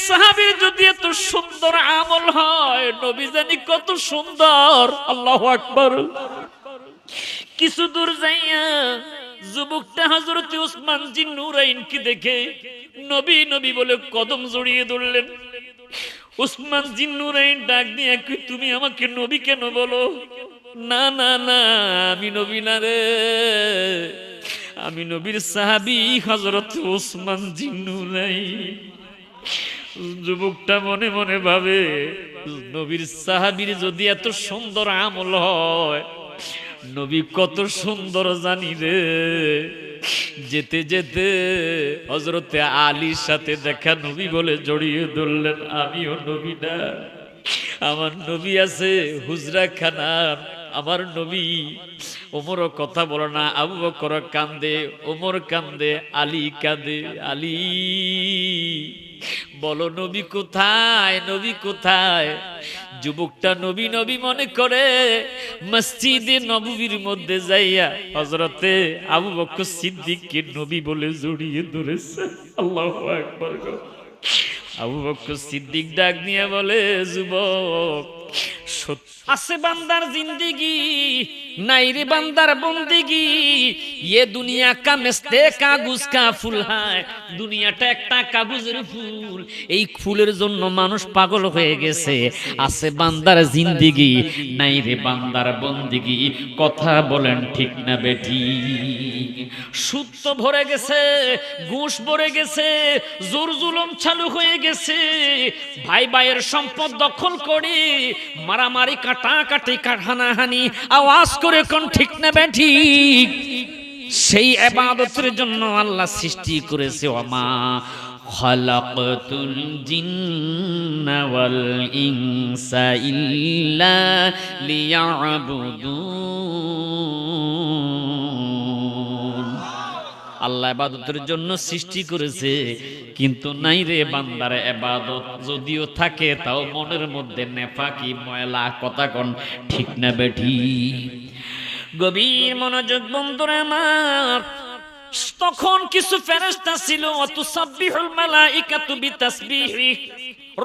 সাহাবীর যদি এত সুন্দর আমল হয়, নবী জানি কত সুন্দর। আল্লাহু আকবার। কিছু দূর যাইয়া যুবকটা হযরত উসমান জিন্নুরাইনকে দেখে নবী নবী বলে কদম জড়িয়ে ধরলেন। উসমান জিন্নুরাইন ডাক দিয়ে, তুমি আমাকে নবী কেন বলো? না না না, আমি নবী না রে, আমি নবীর সাহাবী হযরত উসমান জিন্নুরাইন। যুবকটা মনে মনে ভাবে, নবীর সাহাবীর যদি এত সুন্দর আমল হয়, নবী কত সুন্দর জানি রে। যেতে যেতে হযরতে আলীর সাথে দেখা, নবী বলে জড়িয়ে ধরলেন, আমিও নবী না, আমার নবী আছে হুজরা খানা, আমার নবী। ওমরও কথা বলে না, আবু বকর কান্দে, ওমর কান্দে, আলী কান্দে। আলী বলো নবী কোথায়, নবী কোথায়? যুবকটা নবী নবী মনে করে মসজিদে নববীর মধ্যে যাইয়া হযরতে আবু বকর সিদ্দিককে নবী বলে জড়িয়ে ধরেছে। আল্লাহু আকবার। আবু বকর সিদ্দিক ডাক নিয়ে বলে, যুবক, আছে বান্দার জিন্দেগি, নাই রে বান্দার বন্দেগি। ये दुनिया का मिस्ते कागज का फूल है, দুনিয়াটা একটা কাগজের ফুল, এই ফুলের জন্য মানুষ পাগল হয়ে গেছে। আছে বান্দার জিন্দেগি, নাই রে বান্দার বন্দেগি। কথা বলেন ঠিক না বেঠি? সুদ তো ভরে গেছে, ঘুষ ভরে গেছে, জোর জুলুম চালু হয়ে গেছে, ভাই ভাইয়ের সম্পদ দখল করে মারামারি কাটাকাটি হানাহানি আওয়াজ করে কোন ঠিক না বেঠিক? সেই ইবাদতের জন্য আল্লাহ সৃষ্টি করেছে, ওমা খালাকতুল জিন্না ওয়াল ইনসা ইল্লা লিয়াবুদুন। আল্লাহ ইবাদতের জন্য সৃষ্টি করেছে, কিন্তু নাই রে বান্দার ইবাদত যদিও থাকে, তাও মনের মধ্যে নেফাকি ময়লা। কথা কোন ঠিক না বেঠি? গভীর মনোযোগ বন্ধুরা আমার। তখন কিছু ফেরেশতা ছিল, অতুসাব্বিহুল মালাইকাতু বিতাসবিহি,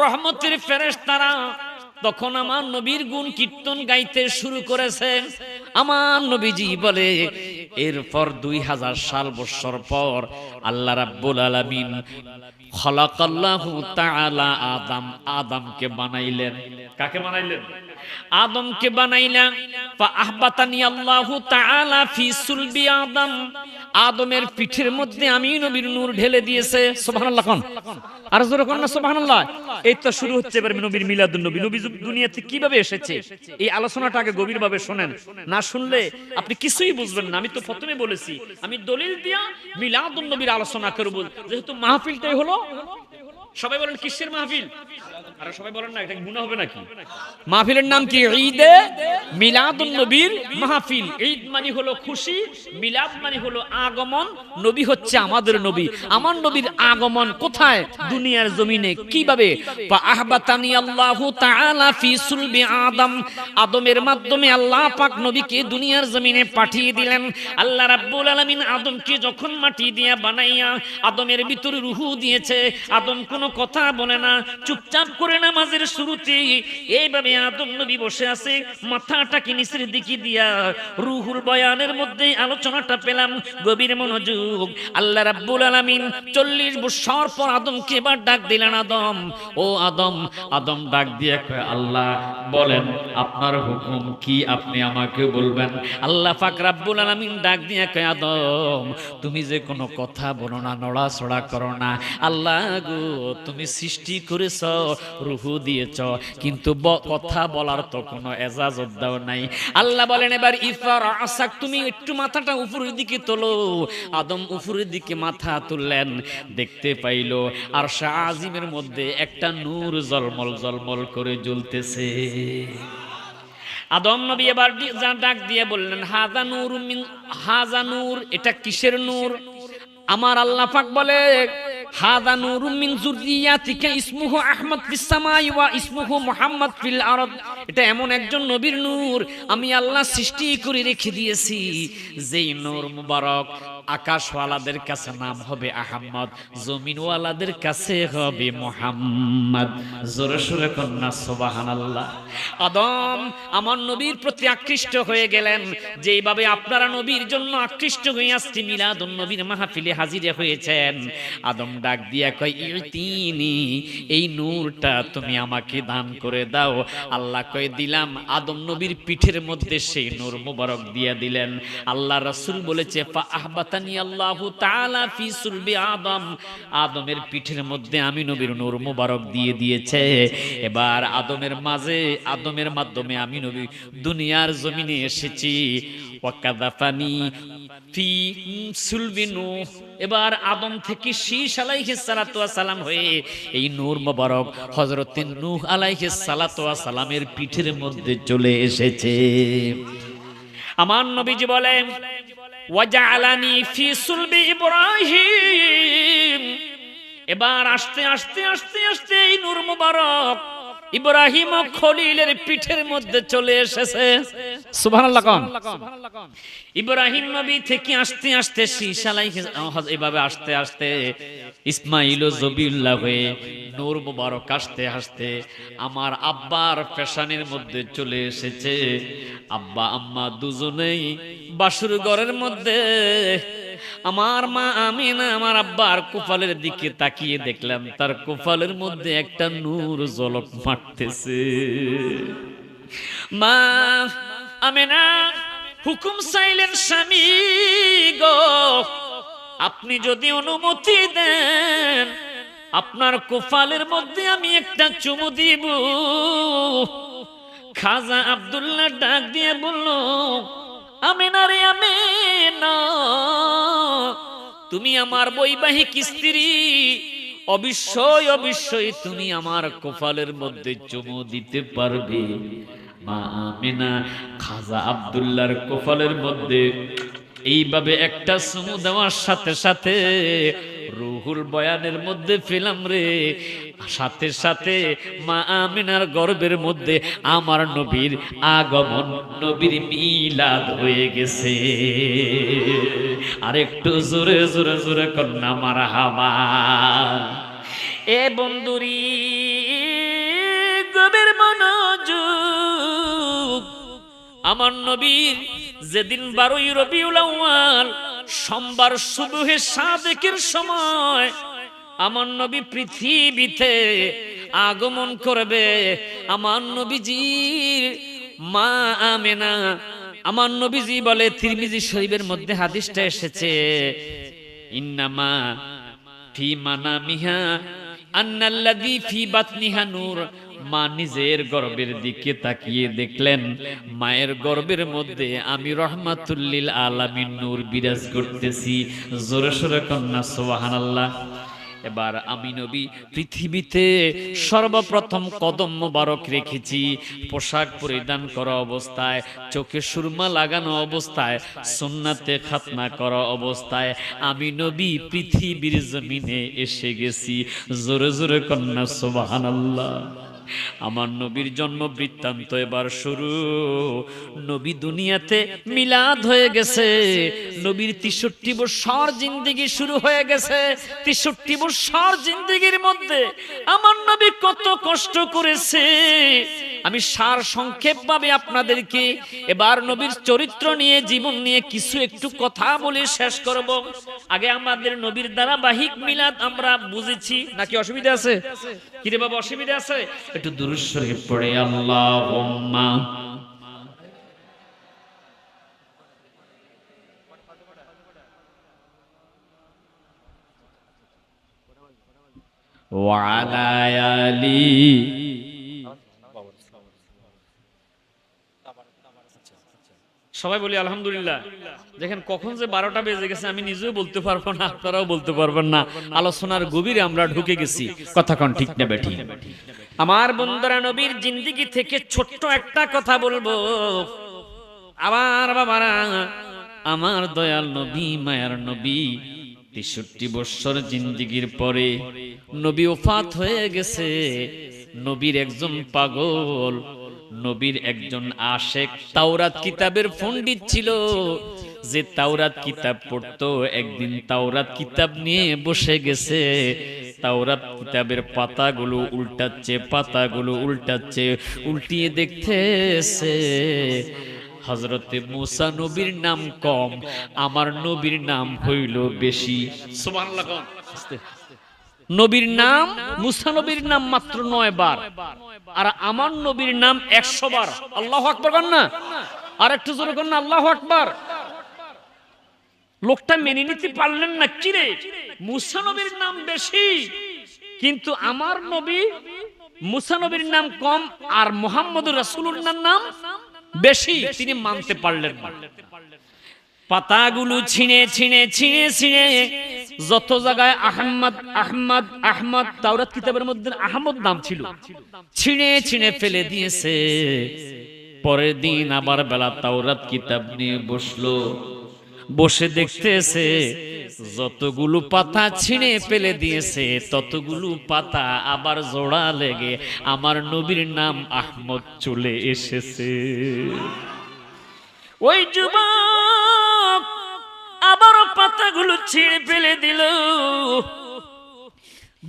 রহমতের ফেরেশতারা তখন আমার নবীর গুণ কীর্তন গাইতে শুরু করেছে। আমার নবীজি বলে, এরপর 2000 সাল বছর পর আল্লাহ রাব্বুল আলামিন খলাকাল্লাহু তাআলা আদমকে বানাইলেন। কাকে বানাইলেন? আদমকে বানাইলেন। ফা আহবাতানি আল্লাহু তাআলা ফি সুলবি আদম, আদমের পিঠের মধ্যে আমি নবীর নূর ঢেলে দিয়েছে। সুবহানাল্লাহ কোন আর জোরে কোন না সুবহানাল্লাহ। এই তো শুরু হচ্ছে এবার নবীর মিলাদুন নবী। নবী দুনিয়াতে কিভাবে এসেছে এই আলোচনাটা আগে গভীরভাবে শুনেন, না শুনলে আপনি কিছুই বুঝবেন না। আমি তো প্রথমে বলেছি আমি দলিল দিয়া মিলাদুন নবীর আলোচনা করব, যেহেতু মাহফিলটাই হলো। সবাই বলেন কিসের মাহফিল? আর সবাই বলেন না, এটা গুনাহ হবে নাকি? মাহফিলের নাম কি? ঈদে মিলাদুন নবীর মাহফিল। ঈদ মানে হলো খুশি, মিলাদ মানে হলো আগমন। নবী হচ্ছে আমাদের নবী। আমার নবীর আগমন কোথায়? দুনিয়ার জমিনে। কিভাবে? ফা আহবাতানি আল্লাহু তাআলা ফি সুলবি আদম, আদমের মাধ্যমে আল্লাহ পাক নবীকে দুনিয়ার জমিনে পাঠিয়ে দিলেন। আল্লাহ রাব্বুল আলামিন আদমকে যখন মাটি দিয়া বানাইয়া আদমের ভিতরে রূহ দিয়েছে, আদম কোনো কথা বলে না, চুপচাপ করে নামাজের শুরুতে এইভাবে আদম নবী বসে আছে, মাথাটাকে নিচের দিকে দিয়া। রূহুল বয়ানের মধ্যে আলোচনাটা পেলাম, গভীর মনোযোগ। আল্লাহ রাব্বুল আলামিন 40 বছর পর আদমকে এবার ডাক দিলেন, আদম, ও আদম। আদম ডাক দিয়ে কয়, আল্লাহ বলেন আপনার হুকুম কি, আপনি আমাকে বলবেন। আল্লাহ পাক রাব্বুল আলামিন ডাক দিয়ে কয়, আদম তুমি যে কোনো কথা বলো না, নড়াচড়া করো না। আল্লাহ গো, তুমি সৃষ্টি করেছ, রূহ দিয়েছ, কিন্তু কথা বলার তো কোনো এজাজত দাও নাই। আল্লাহ বলেন, এবার ইফারা আসাক, তুমি একটু মাথাটা উপরের দিকে তোলো। আদম উপরের দিকে মাথা তুললেন, দেখতে পাইল আরশ আজিমের মধ্যে একটা নূর জলমল জলমল করে জ্বলতেছে। আদম নবী এবার ডাক দিয়ে বললেন, হাযা নূর মিন হাযা নূর, এটা কিসের নূর? আমার আল্লাহ পাক বলে, হাযা নূরুম মিন যুররিয়াতিকা ইসমুহু আহমদ ফিস সামাই ওয়া ইসমুহু মুহাম্মদ ফিল আরদ। এটা এমন একজন নবীর নূর আমি আল্লাহ সৃষ্টি করে রেখে দিয়েছি, যেই নূর মুবারক আকাশওয়ালাদের কাছে নাম হবে আহমদ, জমিনওয়ালাদের কাছে হবে মুহাম্মদ। জোরে সোরে কন্যা সুবহানাল্লাহ। আদম আমার নবীর প্রতি আকৃষ্ট হয়ে গেলেন, যেইভাবে আপনারা নবীর জন্য আকৃষ্ট হয়ে আজকে মিলাদুন নবীর মাহফিলে হাজির হয়েছেন। আদম ডাক দিয়া কয় ইতিনি, এই নূরটা তুমি আমাকে দান করে দাও। আল্লাহ কয় দিলাম। আদম নবীর পিঠের মধ্যে সেই নূর মুবারক দিয়া দিলেন। আল্লাহ রাসূল বলেছে ফা আহবাতানি আল্লাহু তাআলা ফি সুলবি আদম, আদমের পিঠের মধ্যে আমি নবীর নূর মুবারক দিয়ে দিয়েছে। এবার আদমের মাধ্যমে আমি নবী দুনিয়ার জমিনে এসেছি। ওয়াকাযাফানি ফি সুলবি নূহ, এবার আদম থেকে শীষ আলাইহিস সালাতু ওয়াস সালাম হয়ে এই নূর মুবারক হযরত নূহ আলাইহিস সালাতু ওয়াস সালামের পিঠের মধ্যে চলে এসেছে। আমার নবীজি বলেন ওয়াজআলানি ফি সুলবি ইব্রাহিম, এবার আস্তে আস্তে আস্তে আস্তে এই নূর মুবারক ইব্রাহিম ও খলিলের পিঠের মধ্যে চলে এসেছে। সুবহানাল্লাহ কোন। ইব্রাহিম নবী থেকে আস্তে আস্তে শীষ আলাইহিস, এভাবে আস্তে আস্তে ইসমাঈল ও জবিউল্লাহ হয়ে নূর মুবারক আস্তে আস্তে আমার আব্বার পেশানির মধ্যে চলে এসেছে। আব্বা আম্মা দুজনেই বাসুর ঘরের মধ্যে। আমার মা আমিনা আমার আব্বার কুফালের দিকে তাকিয়ে দেখলাম তার কুফালের মধ্যে একটা নূর ঝলক মারতেছে। মা আমিনা হুকুম চাইলেন, স্বামী গো আপনি যদি অনুমতি দেন আপনার কুফালের মধ্যে আমি একটা চুমু দিব। খাজা আব্দুল্লাহ ডাক দিয়ে বলল আমিনা রে আমিনা, তুমি আমার বৈবাহিক স্ত্রী, অবশ্যই অবশ্যই তুমি আমার কপালের মধ্যে চুমু দিতে পারবে। মা আমিনা খাজা আব্দুল্লাহর কপালের মধ্যে এইভাবে একটা চুমু দেওয়ার সাথে সাথে রুহুল বয়ানের মধ্যে ফেলাম রে, সাথে সাথে মা আমিনার গর্ভের মধ্যে আমার নবীর আগমন, নবীর মিলাদ হয়ে গেছে। আর একটু জোরে জোরে জোরে কন্যা মারহাবা। এ বন্ধুরি গভীর মনোযোগ, আমার নবীর যেদিন 12ই রবিউল আউয়াল সোমবার সুবহে সাদেকের সময় আমার নবী পৃথিবীতে আগমন করবে। আমার নবীজির মা আমেনা, আমার নবীজি বলে তিরমিজি শরীফের মধ্যে হাদিসটা এসেছে ইন্নামা ফি মানামিহা আন্নাল্লাযী ফি বাতনিহা নূর। মা নিজের গর্ভের দিকে তাকিয়ে দেখলেন মায়ের গর্ভের মধ্যে আমি রহমাতুল লিল আলামিন নূর বিরাজ করতেছি। জোরে সোরে কন্যা সুবহানাল্লাহ। এবার আমি নবী পৃথিবীতে সর্বপ্রথম কদম মোবারক রেখেছি, পোশাক পরিধান করা অবস্থায়, চোখে সুরমা লাগানো অবস্থায়, সুন্নাতে খাতনা করা অবস্থায় আমি নবী পৃথিবীর জমিনে এসে গেছি। জোরে জোরে কন্যা সুবহানাল্লাহ। আমার নবীর জন্ম বৃত্তান্ত এবার শুরু। নবী দুনিয়াতে মিলাদ হয়ে গেছে, নবীর 63 বছর জিন্দেগি শুরু হয়ে গেছে। 63 বছর জিন্দেগির মধ্যে আমার নবী কত কষ্ট করেছে আমি সার সংক্ষেপ ভাবে আপনাদেরকে এবার নবীর চরিত্র নিয়ে, জীবন নিয়ে কিছু একটু কথা বলে শেষ করব। আগে আমাদের নবীর ধারাবাহিক মিলাদ আমরা বুঝেছি নাকি অসুবিধা আছে? কিরে বাবা অসুবিধা আছে? একটু দুরূদ শরীফ পড়ে আল্লাহুম্মা ওয়া আলা আলি। সবাই বলি আলহামদুলিল্লাহ। দেখেন কখন যে 12টা বেজে গেছে আমি নিজেও বলতে পারবো না, আপনারাও বলতে পারবেন না। আলোচনার গভীরে আমরা ঢুকে গেছি। কথা কোন ঠিক না বেঠিক? আমার বন্ধুরা নবীর জিন্দেগি থেকে ছোট্ট একটা কথা বলবো। আমার বাবারা, আমার দয়াল নবী, মায়ার নবী 63 বছর জিন্দেগির পরে নবী ওফাত হয়ে গেছে। নবীর একজন পাগল নবীর একজন আশেক তাওরাত কিতাবের পণ্ডিত ছিল, যে তাওরাত কিতাব পড়তো। একদিন তাওরাত কিতাব নিয়ে বসে গেছে, তাওরাত কিতাবের পাতাগুলো উল্টাচ্ছে, উল্টিয়ে দেখতেছে হযরতে মুসা নবীর নাম কম, আমার নবীর নাম হইল বেশি। সুবহানাল্লাহ। নবীর নাম, মুসা নবীর নাম মাত্র 9 বার, আর আমার নবীর নাম 100 বার। আল্লাহু আকবার বলেন না, আর একটু জোরে বলেন না, আল্লাহু আকবার। লোকটা মেনে নিতে পারলেন না, কিরে মুসা নবীর নাম বেশি কিন্তু আমার নবী, মুসা নবীর নাম কম আর মুহাম্মদুর রাসূলুল্লাহর নাম বেশি, তিনি মানতে পারলেন না। পাতাগুলো ছিঁড়ে যত জায়গায় আহমদ তাওরাত কিতাবের মধ্যে আহমদ নাম ছিল, ছিঁড়ে ফেলে দিয়েছে। পরের দিন আবার বেলা তাওরাত কিতাব নিয়ে বসলো, বসে দেখতেছে যতগুলো পাতা ছিঁড়ে ফেলে দিয়েছে ততগুলো পাতা আবার জোড়া লেগে আমার নবীর নাম আহমদ চলে এসেছে। ওই যুবক আবারও পাতাগুলো ছিঁড়ে ফেলে দিল।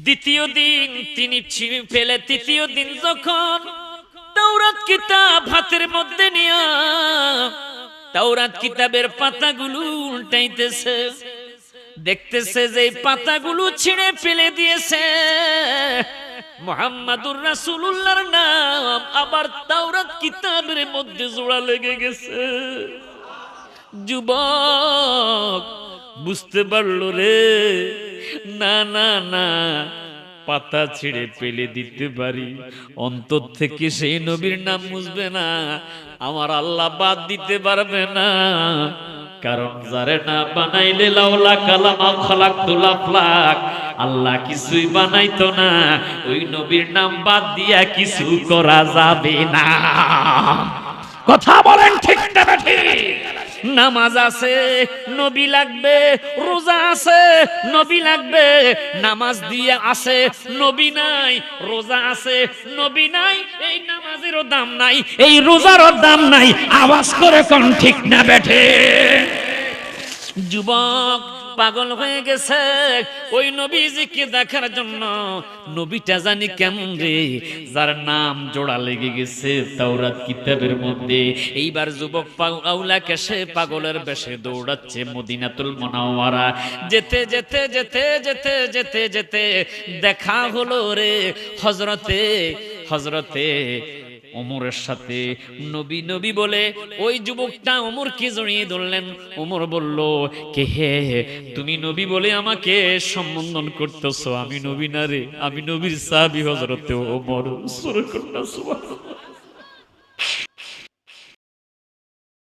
দ্বিতীয় দিন তিনি ছিঁড়ে ফেলে, তৃতীয় দিন যখন তাওরাত কিতাব হাতের মধ্যে নিয়ে তাওরাত কিতাবের পাতাগুলো উল্টাইতেছে, দেখতেছে যে পাতাগুলো ছিঁড়ে ফেলে দিয়েছে মুহাম্মাদুর রাসূলুল্লাহর নাম আবার তাওরাত কিতাবের মধ্যে জোড়া লেগে গেছে। যুবক বুঝতে পারলো রে, না না না, পাতা ছিঁড়ে ফেলে দিতে পারি, অন্তর থেকে সেই নবীর নাম মুছবে না, আমার আল্লাহ বাদ দিতে পারবে না। কারণ যারে না বানাইলে লাউলা কালামা খালাকতুল আফলাক, আল্লাহ কিছুই বানাইতো না, ওই নবীর নাম বাদ দিয়া কিছু করা যাবে না। কথা বলেন ঠিক না ঠিক? নামাজ আছে নবী লাগবে, রোজা আছে নবী লাগবে, নামাজ দিয়া আছে নবী নাই, রোজা আছে নবী নাই, এই নামাজেরও দাম নাই, এই রোজারও দাম নাই। আওয়াজ করে কোন ঠিক না বেঠে? যুবক পাগল হয়ে গেছে ওই নবীজিকে দেখার জন্য। নবীটা জানি কেমন রে, যার নাম জোড়া লেগে গেছে তাওরাত কিতাবের মধ্যে। এইবার যুবক আউলাকে সে পাগলের বেশে দৌড়াচ্ছে মদিনাতুল মুনাওয়ারা। যেতে যেতে যেতে যেতে যেতে যেতে দেখা হলো রে হযরতে ওমরের সাথে। নবী নবী বলে ওই যুবকটা ওমরকে জড়িয়ে ধরলেন। ওমর বলল, কে হে তুমি নবী বলে আমাকে সম্বোধন করতেছো? আমি নবী না রে, আমি নবীর সাহাবী হযরতে ওমর। সুবহানাল্লাহ।